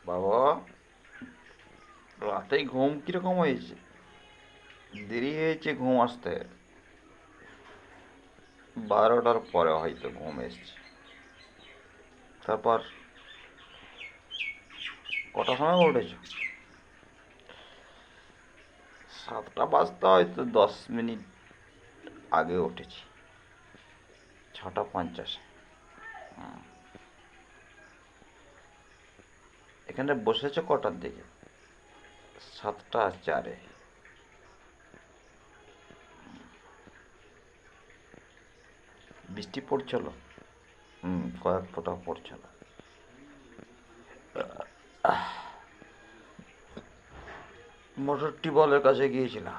বাবা, রাতে ঘুম কিরকম হয়েছে? দেরি হয়েছে ঘুম আসতে। 12টার পরে হয়তো ঘুম এসছে। তারপর কটার সময় উঠেছ? 7টা বাজতে হয়তো 10 মিনিট আগে উঠেছি। 6টা 50। এখানে বসেছো কটার দিকে? 7টা 4। বৃষ্টি পড়ছিল। কয়েক ফোঁটা পড়ছিল। মোটর টিউবওয়েলের কাছে গিয়েছিলাম।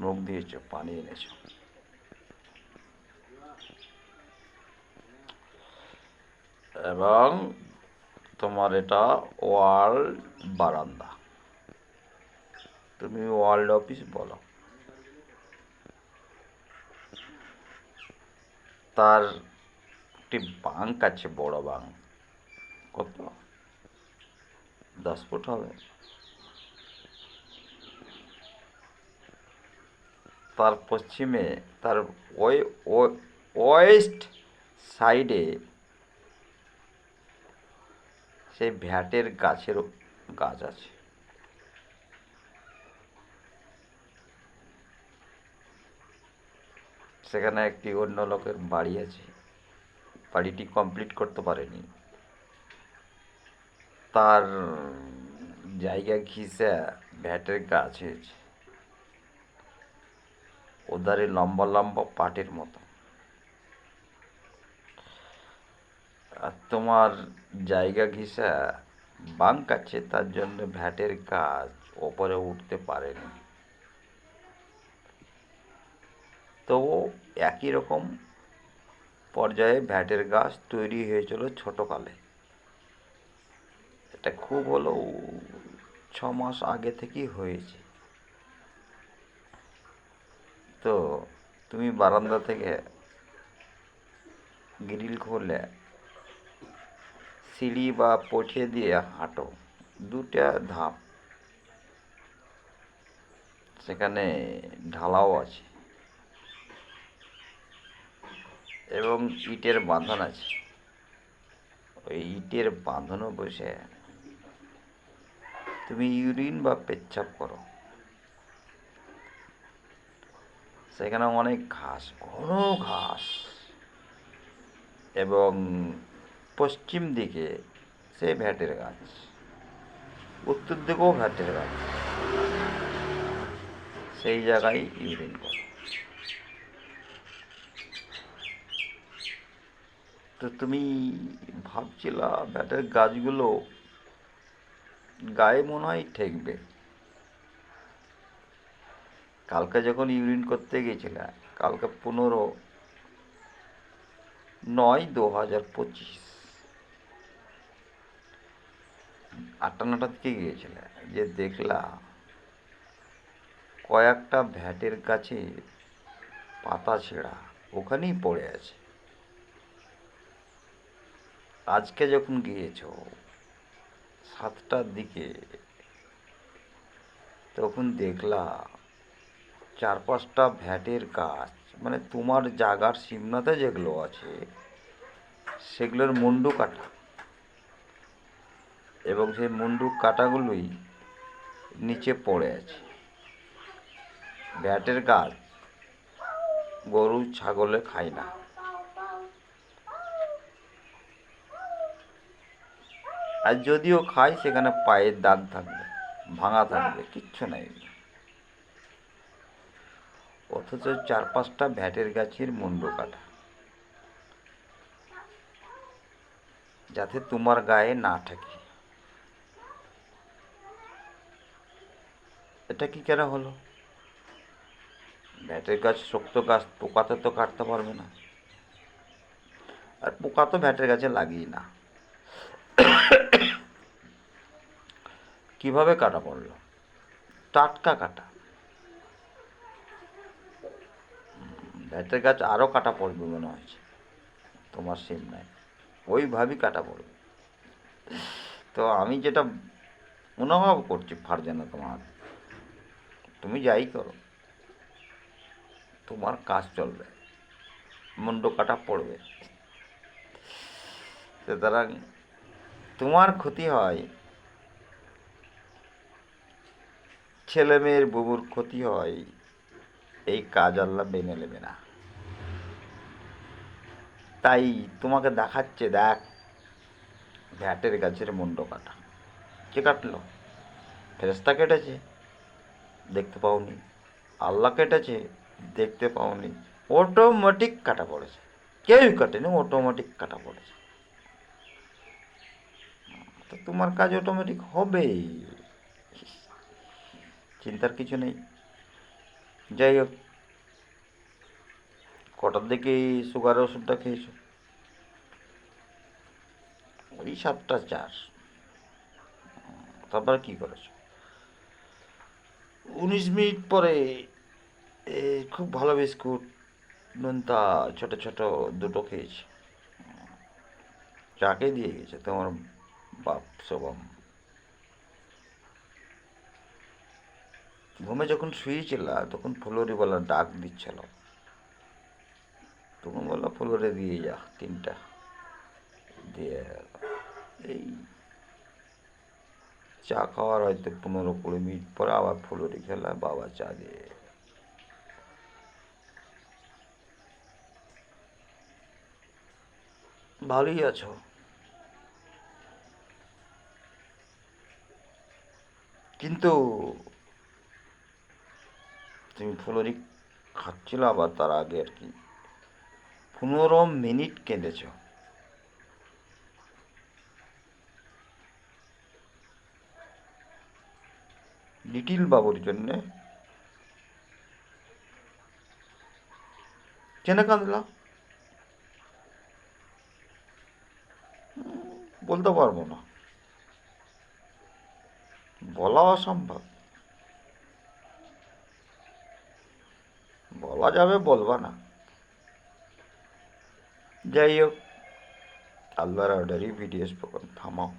মুখ দিয়েছো, পানি এনেছো। এবং তোমার এটা ওয়ার্ল্ড বারান্দা। তুমি ওয়ার্ল্ড অফিস বলো। তার একটি বাঙ্ক আছে, বড় বাঙ্ক। কত? 10 ফুট হবে। তার পশ্চিমে, তার ওই ওয়েস্ট সাইডে সেই ভ্যাটের গাছের গাছ আছে। সেখানে একটি অন্য লোকের বাড়ি আছে। বাড়িটি কমপ্লিট করতে পারেনি। তার জায়গা ঘিসে ভ্যাটের গাছ হয়েছে, ওধারে লম্বা লম্বা পাটের মতো। আর তোমার জায়গা ঘিসা বাঙ্ক আছে, তার জন্য ভ্যাটের গাছ ওপরে উঠতে পারেনি। তো একই রকম পর্যায়ে ভ্যাটের গাছ তৈরি হয়েছিল ছোটকালে। এটা খুব হলো 6 মাস আগে থেকেই হয়েছে। তো তুমি বারান্দা থেকে গ্রিল খুলে সিঁড়ি বা পৌঁছে দিয়ে হাঁটো 2টা ধাপ। সেখানে ঢালাও আছে এবং ইটের বাঁধন আছে। ওই ইটের বাঁধনও বসে তুমি ইউরিন বা পেচ্ছাপ করো। সেখানে অনেক ঘাস, ঘন ঘাস। এবং পশ্চিম দিকে সে ভ্যাটের গাছ, উত্তর দিকেও ভ্যাটের গাছ। সেই জায়গায় ইউরিন করো। তো তুমি ভাবছিলা ভ্যাটের গাছগুলো গায়ে মনে হয় ঠেকবে। কালকে যখন ইউরিন করতে গেছিলে, কালকে 15/9/2025 8টা 9টার দিকে গিয়েছিলে, যে দেখলা কয়েকটা ভ্যাটের কাছে পাতা ছেঁড়া ওখানেই পড়ে আছে। আজকে যখন গিয়েছো 7টার দিকে, তখন দেখলা 4-5টা ভ্যাটের গাছ, মানে তোমার জাগার সীমানাতে যেগুলো আছে সেগুলোর মুন্ডু কাটা। এবং সেই মুন্ডু কাটাগুলোই নিচে পড়ে আছে। ভ্যাটের গাছ গরু ছাগলে খায় না। আর যদিও খায়, সেখানে পায়ের দাগ থাকবে, ভাঙা থাকবে, কিচ্ছু নাই। অথচ 4-5টা ভ্যাটের গাছের মুন্ডু কাটা, যাতে তোমার গায়ে না ঠেকে। এটা কি কেন হলো? ভ্যাটের গাছ শক্ত গাছ, পোকাতে তো কাটতে পারবে না। আর পোকা তো ভ্যাটের গাছে লাগেই না। কিভাবে কাটা পড়লো? টাটকা কাটা। ভ্যাটের গাছ আরও কাটা পড়বে মনে হয়েছে তোমার সিম নাই, ওইভাবেই কাটা পড়বে। তো আমি যেটা অনুভব করছি ফারজানা, তুমি যাই করো, তোমার কাজ চলবে, মুন্ড কাটা পড়বে। সুতরাং তোমার ক্ষতি হয়, ছেলে মেয়ের বুবুর ক্ষতি হয়, এই কাজ আল্লাহ মেনে নেবে না। তাই তোমাকে দেখাচ্ছে, দেখ ভ্যাটের গাছের মুন্ড কাটা। কে কাটলো? ফেরেশতা কেটেছে, দেখতে পাওনি। আল্লাহ কেটেছে, দেখতে পাওনি। অটোমেটিক কাটা পড়েছে, কেউই কাটেনি, অটোমেটিক কাটা পড়েছে। তো তোমার কাজ অটোমেটিক হবেই, চিন্তার কিছু নেই। যাই হোক, কটার দিকে সুগারের ওষুধটা খেয়েছো? ওই 7টা 4। তারপরে কী করেছো? 19 মিনিট পরে খুব ভালো বিস্কুট নোনতা ছোট ছোট দুটো খেয়েছি। চাকে দিয়ে গেছে তোমার বাপ শোভম। ঘুমে যখন শুয়েছিল তখন ফুলরিওয়ালা ডাক দিচ্ছিল, তখন বললো ফুলরে দিয়ে যা 3টা। দিয়ে এই চা খাওয়ার হয়তো 15-20 মিনিট পরে আবার ফুলরি খেলা, বাবা চা দিয়ে। ভালোই আছো? কিন্তু তুমি ফুলরি খাচ্ছিল, আবার তার আগে আর কি 15 মিনিট কেঁদেছ। লিটিল বাবুর জন্যে? কেন কাঁদলা? বলতে পারবো না, বলা অসম্ভব। বলা যাবে, বলবা না। যাই হোক, আল্লাহর অর্ডারই ভিডিও থামাও।